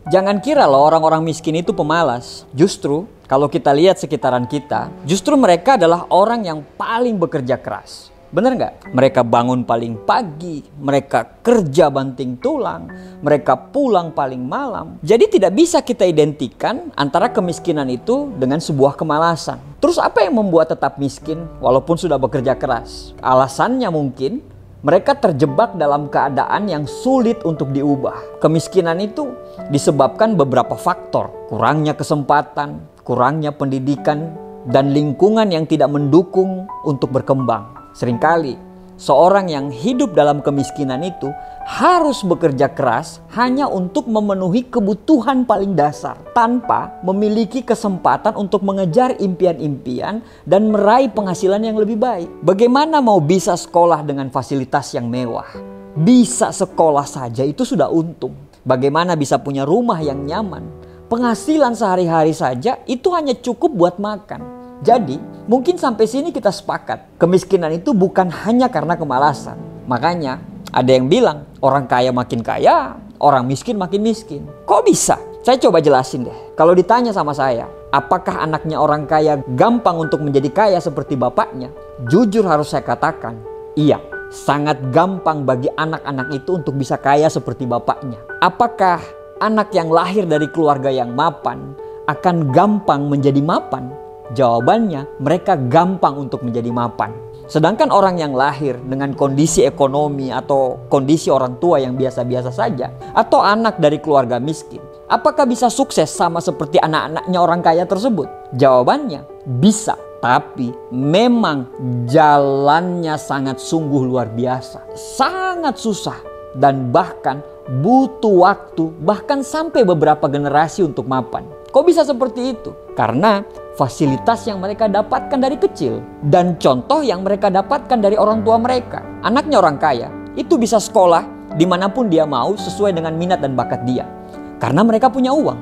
Jangan kira loh orang-orang miskin itu pemalas. Justru kalau kita lihat sekitaran kita, justru mereka adalah orang yang paling bekerja keras. Bener nggak? Mereka bangun paling pagi, mereka kerja banting tulang, mereka pulang paling malam. Jadi tidak bisa kita identikan antara kemiskinan itu dengan sebuah kemalasan. Terus apa yang membuat tetap miskin walaupun sudah bekerja keras? Alasannya mungkin mereka terjebak dalam keadaan yang sulit untuk diubah. Kemiskinan itu disebabkan beberapa faktor. Kurangnya kesempatan, kurangnya pendidikan, dan lingkungan yang tidak mendukung untuk berkembang. Seringkali seorang yang hidup dalam kemiskinan itu harus bekerja keras hanya untuk memenuhi kebutuhan paling dasar tanpa memiliki kesempatan untuk mengejar impian-impian dan meraih penghasilan yang lebih baik. Bagaimana mau bisa sekolah dengan fasilitas yang mewah? Bisa sekolah saja itu sudah untung. Bagaimana bisa punya rumah yang nyaman? Penghasilan sehari-hari saja itu hanya cukup buat makan. Jadi, mungkin sampai sini kita sepakat. Kemiskinan itu bukan hanya karena kemalasan. Makanya, ada yang bilang orang kaya makin kaya, orang miskin makin miskin. Kok bisa? Saya coba jelasin deh. Kalau ditanya sama saya, apakah anaknya orang kaya gampang untuk menjadi kaya seperti bapaknya? Jujur harus saya katakan, iya. Sangat gampang bagi anak-anak itu untuk bisa kaya seperti bapaknya. Apakah anak yang lahir dari keluarga yang mapan akan gampang menjadi mapan? Jawabannya, mereka gampang untuk menjadi mapan. Sedangkan orang yang lahir dengan kondisi ekonomi atau kondisi orang tua yang biasa-biasa saja, atau anak dari keluarga miskin, apakah bisa sukses sama seperti anak-anaknya orang kaya tersebut? Jawabannya, bisa. Tapi memang jalannya sangat sungguh luar biasa. Sangat susah dan bahkan butuh waktu, bahkan sampai beberapa generasi untuk mapan. Kok bisa seperti itu? Karena fasilitas yang mereka dapatkan dari kecil dan contoh yang mereka dapatkan dari orang tua mereka. Anaknya orang kaya itu bisa sekolah dimanapun dia mau sesuai dengan minat dan bakat dia. Karena mereka punya uang.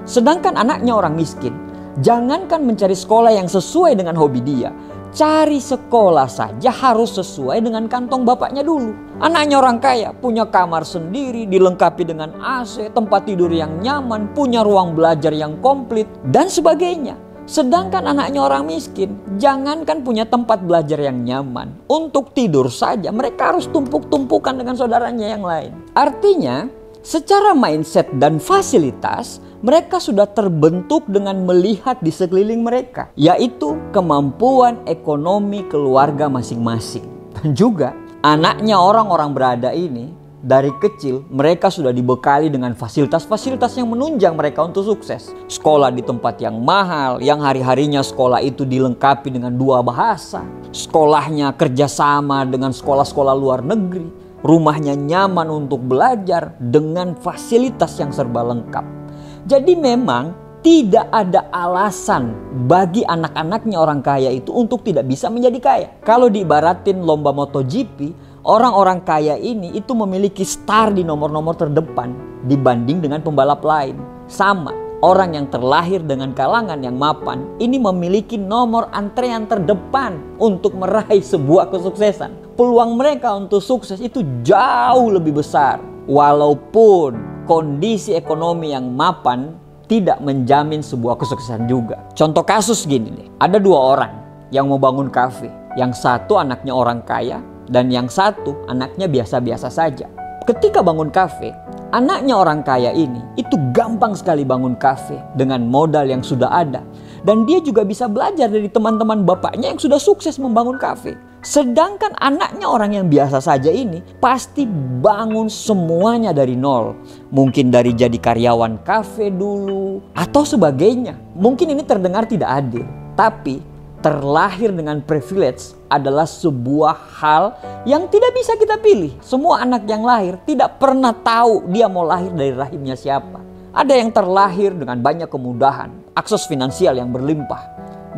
Sedangkan anaknya orang miskin, jangankan mencari sekolah yang sesuai dengan hobi dia, cari sekolah saja harus sesuai dengan kantong bapaknya dulu. Anaknya orang kaya punya kamar sendiri, dilengkapi dengan AC, tempat tidur yang nyaman, punya ruang belajar yang komplit, dan sebagainya. Sedangkan anaknya orang miskin, jangankan punya tempat belajar yang nyaman, untuk tidur saja mereka harus tumpuk-tumpukan dengan saudaranya yang lain. Artinya, secara mindset dan fasilitas, mereka sudah terbentuk dengan melihat di sekeliling mereka, yaitu kemampuan ekonomi keluarga masing-masing. Dan juga anaknya orang-orang berada ini, dari kecil mereka sudah dibekali dengan fasilitas-fasilitas yang menunjang mereka untuk sukses. Sekolah di tempat yang mahal, yang hari-harinya sekolah itu dilengkapi dengan 2 bahasa. Sekolahnya kerjasama dengan sekolah-sekolah luar negeri. Rumahnya nyaman untuk belajar dengan fasilitas yang serba lengkap. Jadi memang tidak ada alasan bagi anak-anaknya orang kaya itu untuk tidak bisa menjadi kaya. Kalau diibaratin lomba MotoGP, orang-orang kaya ini itu memiliki star di nomor-nomor terdepan dibanding dengan pembalap lain. Sama, orang yang terlahir dengan kalangan yang mapan ini memiliki nomor antrean terdepan untuk meraih sebuah kesuksesan. Peluang mereka untuk sukses itu jauh lebih besar. Walaupun kondisi ekonomi yang mapan tidak menjamin sebuah kesuksesan juga. Contoh kasus gini nih. Ada 2 orang yang mau bangun kafe. Yang satu anaknya orang kaya dan yang satu anaknya biasa-biasa saja. Ketika bangun kafe, anaknya orang kaya ini itu gampang sekali bangun kafe dengan modal yang sudah ada. Dan dia juga bisa belajar dari teman-teman bapaknya yang sudah sukses membangun kafe. Sedangkan anaknya orang yang biasa saja ini pasti bangun semuanya dari nol. Mungkin dari jadi karyawan kafe dulu atau sebagainya. Mungkin ini terdengar tidak adil. Tapi terlahir dengan privilege adalah sebuah hal yang tidak bisa kita pilih. Semua anak yang lahir tidak pernah tahu dia mau lahir dari rahimnya siapa. Ada yang terlahir dengan banyak kemudahan, akses finansial yang berlimpah.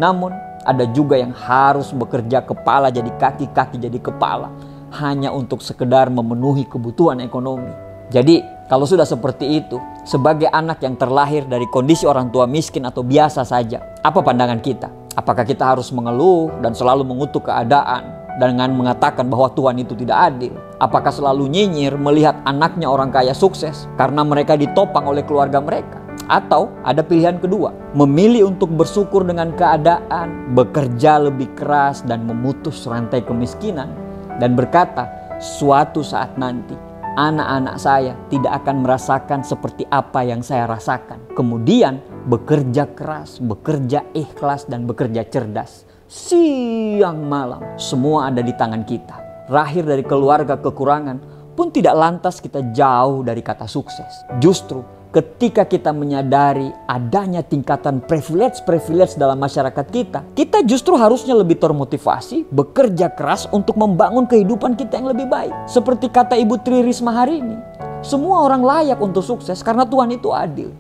Namun ada juga yang harus bekerja kepala jadi kaki, kaki jadi kepala. Hanya untuk sekedar memenuhi kebutuhan ekonomi. Jadi kalau sudah seperti itu, sebagai anak yang terlahir dari kondisi orang tua miskin atau biasa saja, apa pandangan kita? Apakah kita harus mengeluh dan selalu mengutuk keadaan dengan mengatakan bahwa Tuhan itu tidak adil? Apakah selalu nyinyir melihat anaknya orang kaya sukses karena mereka ditopang oleh keluarga mereka? Atau ada pilihan kedua, memilih untuk bersyukur dengan keadaan, bekerja lebih keras dan memutus rantai kemiskinan, dan berkata, suatu saat nanti anak-anak saya tidak akan merasakan seperti apa yang saya rasakan. Kemudian bekerja keras, bekerja ikhlas, dan bekerja cerdas. Siang malam semua ada di tangan kita. Lahir dari keluarga kekurangan pun tidak lantas kita jauh dari kata sukses. Justru ketika kita menyadari adanya tingkatan privilege dalam masyarakat kita justru harusnya lebih termotivasi bekerja keras untuk membangun kehidupan kita yang lebih baik. Seperti kata Ibu Tri Risma hari ini, semua orang layak untuk sukses karena Tuhan itu adil.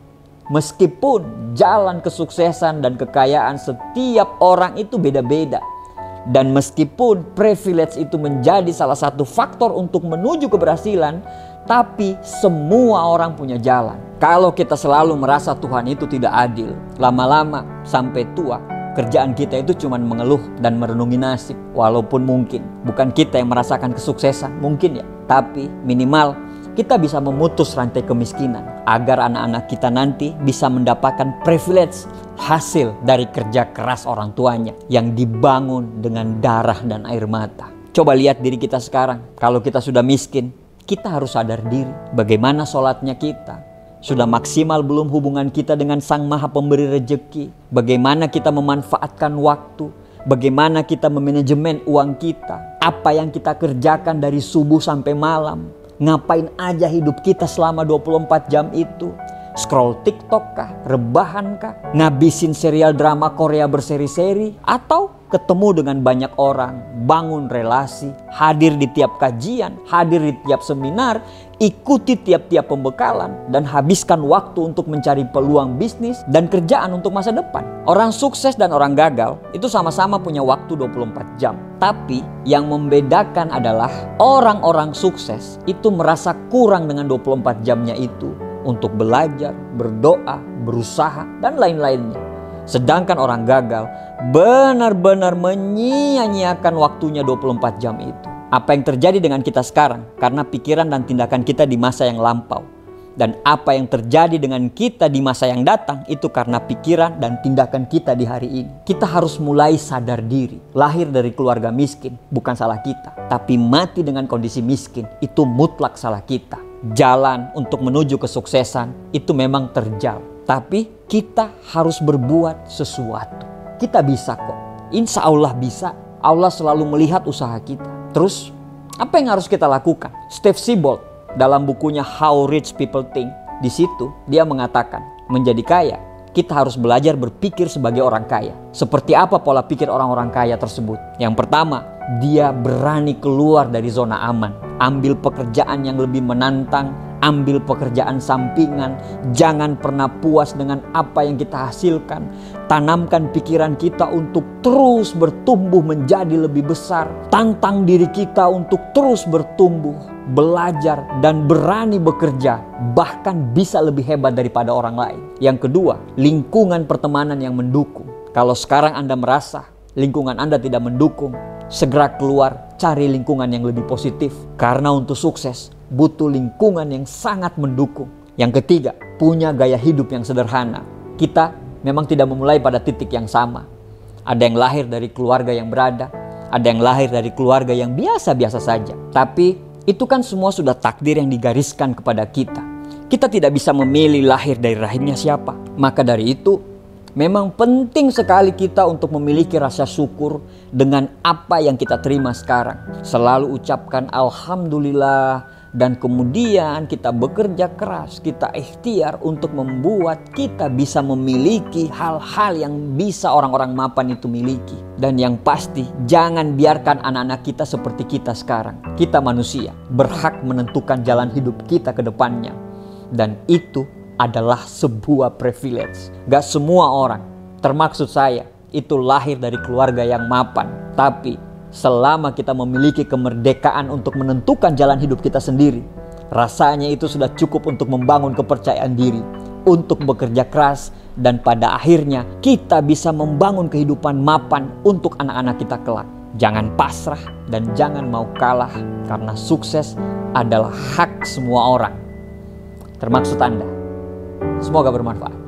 Meskipun jalan kesuksesan dan kekayaan setiap orang itu beda-beda. Dan meskipun privilege itu menjadi salah satu faktor untuk menuju keberhasilan, tapi semua orang punya jalan. Kalau kita selalu merasa Tuhan itu tidak adil, lama-lama sampai tua, kerjaan kita itu cuma mengeluh dan merenungi nasib. Walaupun mungkin bukan kita yang merasakan kesuksesan, mungkin ya. Tapi minimal kita bisa memutus rantai kemiskinan agar anak-anak kita nanti bisa mendapatkan privilege hasil dari kerja keras orang tuanya yang dibangun dengan darah dan air mata. Coba lihat diri kita sekarang. Kalau kita sudah miskin, kita harus sadar diri. Bagaimana sholatnya kita? Sudah maksimal belum hubungan kita dengan Sang Maha Pemberi Rezeki? Bagaimana kita memanfaatkan waktu? Bagaimana kita memanajemen uang kita? Apa yang kita kerjakan dari subuh sampai malam? Ngapain aja hidup kita selama 24 jam itu? Scroll TikTok kah? Rebahan kah? Ngabisin serial drama Korea berseri-seri? Atau ketemu dengan banyak orang, bangun relasi, hadir di tiap kajian, hadir di tiap seminar, ikuti tiap-tiap pembekalan, dan habiskan waktu untuk mencari peluang bisnis dan kerjaan untuk masa depan? Orang sukses dan orang gagal itu sama-sama punya waktu 24 jam. Tapi yang membedakan adalah orang-orang sukses itu merasa kurang dengan 24 jamnya itu untuk belajar, berdoa, berusaha, dan lain-lainnya. Sedangkan orang gagal benar-benar menyia-nyiakan waktunya 24 jam itu. Apa yang terjadi dengan kita sekarang karena pikiran dan tindakan kita di masa yang lampau. Dan apa yang terjadi dengan kita di masa yang datang itu karena pikiran dan tindakan kita di hari ini. Kita harus mulai sadar diri. Lahir dari keluarga miskin bukan salah kita. Tapi mati dengan kondisi miskin itu mutlak salah kita. Jalan untuk menuju kesuksesan itu memang terjal. Tapi kita harus berbuat sesuatu. Kita bisa kok. Insya Allah bisa. Allah selalu melihat usaha kita. Terus apa yang harus kita lakukan? Steve Siebold dalam bukunya How Rich People Think, di situ dia mengatakan menjadi kaya kita harus belajar berpikir sebagai orang kaya. Seperti apa pola pikir orang-orang kaya tersebut? Yang pertama, dia berani keluar dari zona aman. Ambil pekerjaan yang lebih menantang, ambil pekerjaan sampingan. Jangan pernah puas dengan apa yang kita hasilkan. Tanamkan pikiran kita untuk terus bertumbuh menjadi lebih besar. Tantang diri kita untuk terus bertumbuh, belajar, dan berani bekerja. Bahkan bisa lebih hebat daripada orang lain. Yang kedua, lingkungan pertemanan yang mendukung. Kalau sekarang Anda merasa lingkungan Anda tidak mendukung, segera keluar, cari lingkungan yang lebih positif. Karena untuk sukses butuh lingkungan yang sangat mendukung. Yang ketiga, punya gaya hidup yang sederhana. Kita memang tidak memulai pada titik yang sama. Ada yang lahir dari keluarga yang berada, ada yang lahir dari keluarga yang biasa-biasa saja. Tapi itu kan semua sudah takdir yang digariskan kepada kita. Kita tidak bisa memilih lahir dari rahimnya siapa. Maka dari itu, memang penting sekali kita untuk memiliki rasa syukur dengan apa yang kita terima sekarang. Selalu ucapkan Alhamdulillah, dan kemudian kita bekerja keras, kita ikhtiar untuk membuat kita bisa memiliki hal-hal yang bisa orang-orang mapan itu miliki. Dan yang pasti, jangan biarkan anak-anak kita seperti kita sekarang. Kita manusia, berhak menentukan jalan hidup kita ke depannya. Dan itu adalah sebuah privilege. Gak semua orang, termaksud saya, itu lahir dari keluarga yang mapan. Tapi selama kita memiliki kemerdekaan untuk menentukan jalan hidup kita sendiri, rasanya itu sudah cukup untuk membangun kepercayaan diri, untuk bekerja keras, dan pada akhirnya kita bisa membangun kehidupan mapan untuk anak-anak kita kelak. Jangan pasrah dan jangan mau kalah, karena sukses adalah hak semua orang, termaksud Anda. Semoga bermanfaat.